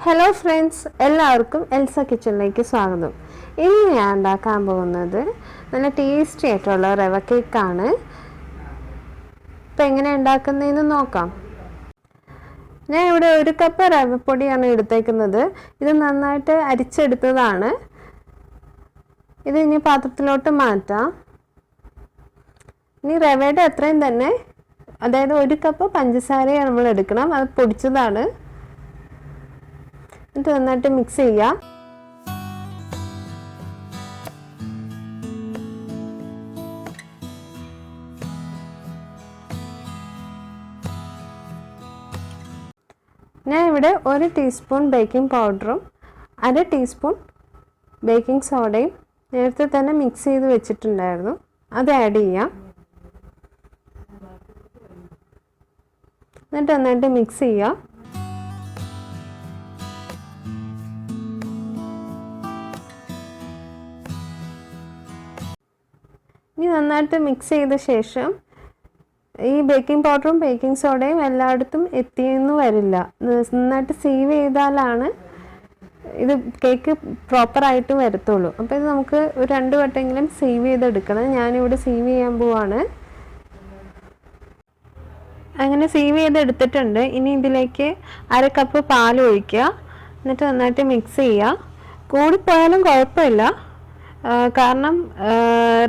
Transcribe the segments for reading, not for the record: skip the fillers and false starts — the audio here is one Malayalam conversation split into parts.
ഹലോ ഫ്രണ്ട്സ്, എല്ലാവർക്കും എൽസ കിച്ചണിലേക്ക് സ്വാഗതം. ഇന്ന് ഞാൻ ഉണ്ടാക്കാൻ പോകുന്നത് നല്ല ടേസ്റ്റി ആയിട്ടുള്ള റവ കേക്കാണ്. ഇപ്പം എങ്ങനെ ഉണ്ടാക്കുന്നതെന്ന് നോക്കാം. ഞാൻ ഇവിടെ 1 കപ്പ് റവപ്പൊടിയാണ് എടുത്തേക്കുന്നത്. ഇത് നന്നായിട്ട് അരിച്ചെടുത്തതാണ്. ഇത് ഇനി പാത്രത്തിലോട്ട് മാറ്റാം. ഇനി റവയുടെ അത്രയും തന്നെ, അതായത് 1 കപ്പ് പഞ്ചസാരയാണ് നമ്മൾ എടുക്കണം. അത് പൊടിച്ചതാണ്. എന്നിട്ട് നന്നായിട്ട് മിക്സ് ചെയ്യാം. ഞാൻ ഇവിടെ 1 ടീസ്പൂൺ ബേക്കിംഗ് പൗഡറും 1/2 ടീസ്പൂൺ ബേക്കിംഗ് സോഡയും നേരത്തെ തന്നെ മിക്സ് ചെയ്ത് വെച്ചിട്ടുണ്ടായിരുന്നു. അത് ആഡ് ചെയ്യാം. എന്നിട്ട് നന്നായിട്ട് മിക്സ് ചെയ്യാം. ഇനി നന്നായിട്ട് മിക്സ് ചെയ്ത ശേഷം, ഈ ബേക്കിംഗ് പൗഡറും ബേക്കിംഗ് സോഡയും എല്ലായിടത്തും എത്തിയെന്ന് വരില്ല. നന്നായിട്ട് സീവ് ചെയ്താലാണ് ഇത് കേക്ക് പ്രോപ്പറായിട്ട് വരത്തുള്ളൂ. അപ്പോൾ ഇത് നമുക്ക് ഒരു 2 വട്ടമെങ്കിലും സീവ് ചെയ്തെടുക്കണം. ഞാനിവിടെ സീവ് ചെയ്യാൻ പോവാണ്. അങ്ങനെ സീവ് ചെയ്തെടുത്തിട്ടുണ്ട്. ഇനി ഇതിലേക്ക് 1/2 കപ്പ് പാൽ ഒഴിക്കുക. എന്നിട്ട് നന്നായിട്ട് മിക്സ് ചെയ്യുക. കൂടിപ്പോയാലും കുഴപ്പമില്ല, കാരണം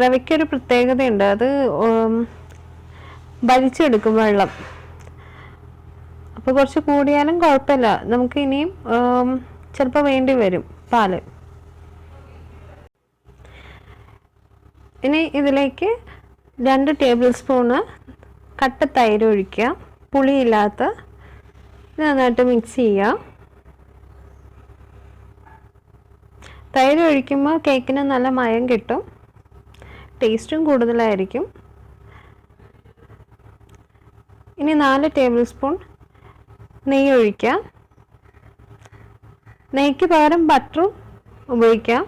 റവയ്ക്കൊരു പ്രത്യേകതയുണ്ട്, അത് വലിച്ചെടുക്കും വെള്ളം. അപ്പോൾ കുറച്ച് കൂടിയാലും കുഴപ്പമില്ല. നമുക്ക് ഇനിയും ചിലപ്പോൾ വേണ്ടി വരും പാല്. ഇനി ഇതിലേക്ക് 2 ടേബിൾ സ്പൂണ് കട്ട തൈര് ഒഴിക്കുക, പുളിയില്ലാത്ത. നന്നായിട്ട് മിക്സ് ചെയ്യുക. തൈര് ഒഴിക്കുമ്പോൾ കേക്കിന് നല്ല മയം കിട്ടും, ടേസ്റ്റും കൂടുതലായിരിക്കും. ഇനി 4 ടേബിൾ സ്പൂൺ നെയ്യ് ഒഴിക്കാം. നെയ്ക്ക് പകരം ബട്ടറും ഉപയോഗിക്കാം.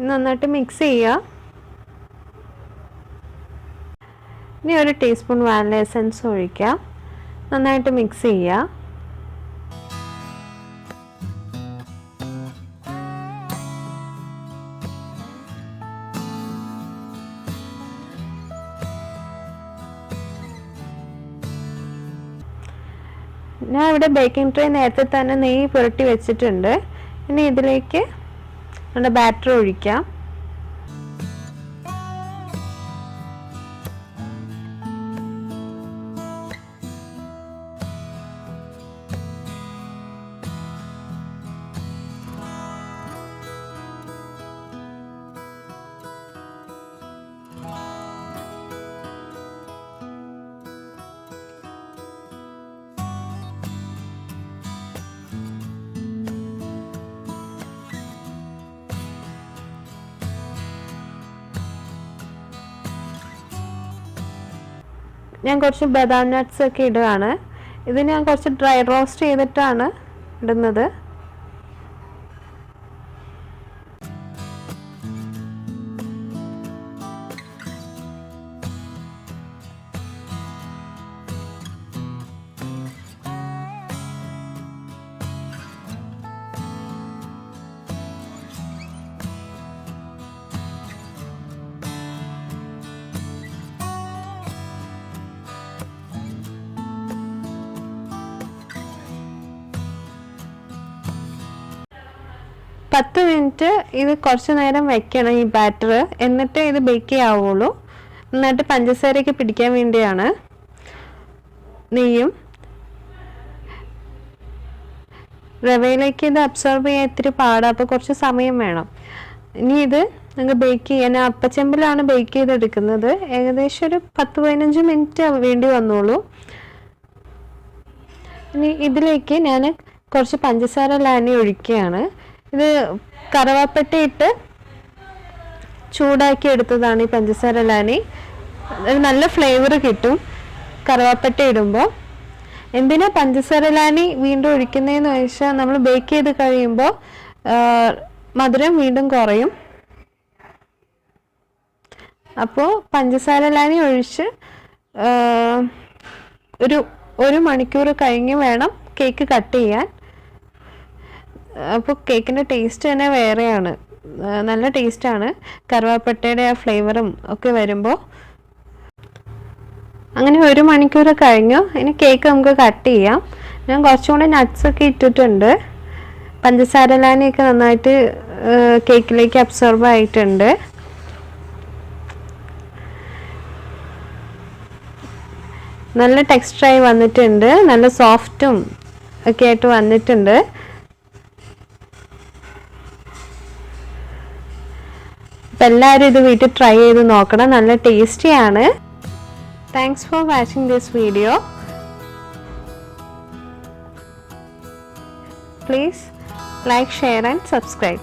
നന്നായിട്ട് മിക്സ് ചെയ്യുക. ഇനി 1 ടീസ്പൂൺ വാനില എസൻസ് ഒഴിക്കാം. നന്നായിട്ട് മിക്സ് ചെയ്യുക. ഞാൻ ഇവിടെ ബേക്കിംഗ് ട്രേ നേരത്തെ തന്നെ നെയ്യ് പുരട്ടി വെച്ചിട്ടുണ്ട്. ഇനി ഇതിലേക്ക് നമ്മുടെ ബാറ്റർ ഒഴിക്കാം. ഞാൻ കുറച്ച് ബദാം നട്ട്സ് ഒക്കെ ഇടുകയാണ്. ഇത് ഞാൻ കുറച്ച് ഡ്രൈ റോസ്റ്റ് ചെയ്തിട്ടാണ് ഇടുന്നത്. പത്ത് മിനിറ്റ് ഇത് കുറച്ച് നേരം വെക്കണം ഈ ബാറ്റർ. എന്നിട്ട് ഇത് ബേക്ക് ചെയ്യാവുള്ളൂ. എന്നിട്ട് പഞ്ചസാരയ്ക്ക് പിടിക്കാൻ വേണ്ടിയാണ്. നെയ്യും റവയിലേക്ക് ഇത് അബ്സോർബ് ചെയ്യാൻ ഇത്തിരി പാടാണ്, അപ്പോൾ കുറച്ച് സമയം വേണം. ഇനി ഇത് നമുക്ക് ബേക്ക് ചെയ്യാൻ അപ്പച്ചെമ്പിലാണ് ബേക്ക് ചെയ്തെടുക്കുന്നത്. ഏകദേശം ഒരു 10-15 മിനിറ്റ് വേണ്ടി വന്നോളൂ. ഇനി ഇതിലേക്ക് ഞാൻ കുറച്ച് പഞ്ചസാര ലാനി ഒഴിക്കുകയാണ്. ഇത് കറുവാപ്പട്ടയിട്ട് ചൂടാക്കി എടുത്തതാണ് ഈ പഞ്ചസാര ലാനി. നല്ല ഫ്ലേവർ കിട്ടും കറുവാപ്പട്ട ഇടുമ്പോൾ. എന്തിനാ പഞ്ചസാര ലാനി വീണ്ടും ഒഴിക്കുന്നതെന്ന് ചോദിച്ചാൽ, നമ്മൾ ബേക്ക് ചെയ്ത് കഴിയുമ്പോൾ മധുരം വീണ്ടും കുറയും. അപ്പോൾ പഞ്ചസാര ലാനി ഒഴിച്ച് ഒരു 1 മണിക്കൂർ കഴിഞ്ഞ് വേണം കേക്ക് കട്ട് ചെയ്യാൻ. അപ്പോൾ കേക്കിൻ്റെ ടേസ്റ്റ് തന്നെ വേറെയാണ്, നല്ല ടേസ്റ്റാണ്. കറുവാപ്പട്ടയുടെ ആ ഫ്ലേവറും ഒക്കെ വരുമ്പോൾ. അങ്ങനെ 1 മണിക്കൂർ കഴിഞ്ഞു. ഇനി കേക്ക് നമുക്ക് കട്ട് ചെയ്യാം. ഞാൻ കുറച്ചും കൂടെ നട്ട്സൊക്കെ ഇട്ടിട്ടുണ്ട്. പഞ്ചസാര ലാനിയൊക്കെ നന്നായിട്ട് കേക്കിലേക്ക് അബ്സോർബ് ആയിട്ടുണ്ട്. നല്ല ടെക്സ്ചറായി വന്നിട്ടുണ്ട്, നല്ല സോഫ്റ്റും ഒക്കെ ആയിട്ട് വന്നിട്ടുണ്ട്. അപ്പം എല്ലാവരും ഇത് വീട്ടിൽ ട്രൈ ചെയ്ത് നോക്കണം, നല്ല ടേസ്റ്റിയാണ്. Thanks for watching this video. Please like, share and subscribe.